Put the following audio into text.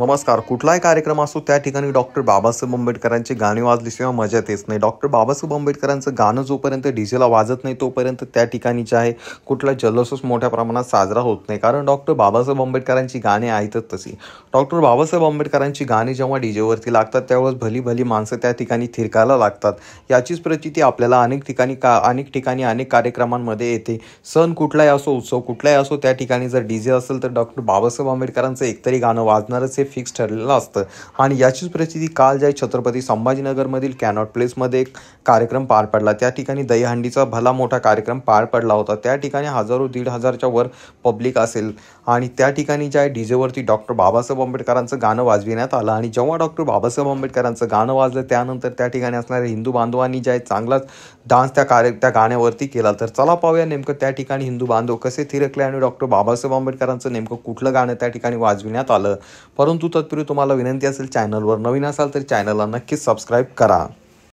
नमस्कार. कुठलाही कार्यक्रम असो त्या ठिकाणी डॉक्टर बाबासाहेब आंबेडकरांची गाणी वाजल्याशिवाय मजा येत नाही. डॉक्टर बाबासाहेब आंबेडकरांचं गाणं जोपर्यंत डीजेला वाजत नाही तोपर्यंत त्या ठिकाणी जे आहे कुठला जल्लोषच मोठ्या प्रमाणात साजरा होत नाही. कारण डॉक्टर बाबासाहेब आंबेडकरांची गाणी आहेतच तशी. डॉक्टर बाबासाहेब आंबेडकरांची गाणी जेव्हा डीजेवरती लागतात त्यावेळेस भली माणसं त्या ठिकाणी थिरकायला लागतात. याचीच प्रचिती आपल्याला अनेक ठिकाणी अनेक कार्यक्रमांमध्ये येते. सण कुठलाही असो, उत्सव कुठलाही असो, त्या ठिकाणी जर डीजे असेल तर डॉक्टर बाबासाहेब आंबेडकरांचं एकतरी गाणं वाजणारच हे फिक्स ठरलेलं असतं. आणि याचीच प्रचिती काल ज्या छत्रपती संभाजीनगरमधील कॅनॉट प्लेसमध्ये एक कार्यक्रम पार पडला. त्या ठिकाणी दहीहंडीचा भला मोठा कार्यक्रम पार पडला होता. त्या ठिकाणी हजारो 1,500च्या वर पब्लिक असेल आणि त्या ठिकाणी ज्या डीजेवरती डॉक्टर बाबासाहेब आंबेडकरांचं गाणं वाजविण्यात आलं. आणि जेव्हा डॉक्टर बाबासाहेब आंबेडकरांचं गाणं वाजलं त्यानंतर त्या ठिकाणी असणाऱ्या हिंदू बांधवांनी जे आहे चांगलाच डान्स त्या गाण्यावरती केला. तर चला पाहूया नेमकं त्या ठिकाणी हिंदू बांधव कसे थिरकले आणि डॉक्टर बाबासाहेब आंबेडकरांचं नेमकं कुठलं गाणं त्या ठिकाणी वाजविण्यात आलं. परंतु तत्पूर्वी तुम्हाला विनंती असेल, चॅनलवर नवीन असाल तर चॅनलला नक्कीच सबस्क्राईब करा.